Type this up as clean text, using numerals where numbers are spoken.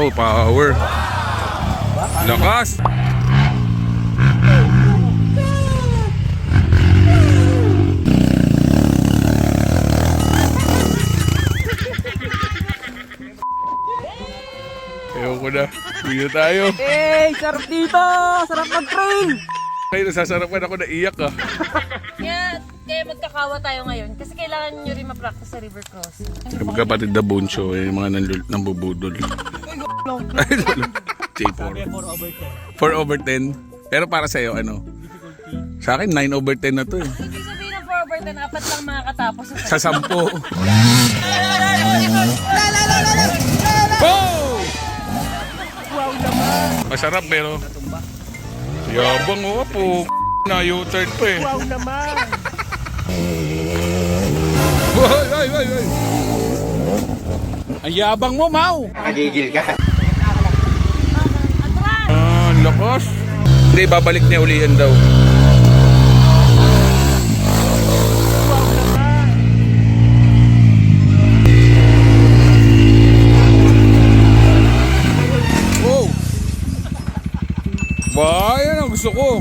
Oh, power. Lakas. Ewan ko na. Hindi tayo. Hey, sarap dito! Sarap mag-train! Kayo nasasarapan ako na iyak ah. Kaya magkakawa tayo ngayon kasi kailangan nyo rin ma-practice sa river crossing. Yung magkapatid na bunso, yung mga nambubudol. J4. 4/10. Pero para sa'yo, ano? Sa akin, 9/10 na to eh. Ibig sabihin ng 4/10, apat lang makakatapos Sa 10. Oh! Wow naman! Masarap pero yabang mo po. Na U-turn pa eh. Wow naman! Ay. Ang yabang mo, Mau. Nakagigil ka. Ah, lakas. Hindi, babalik niya uli yan daw. Wow! Ba, yan ang gusto ko.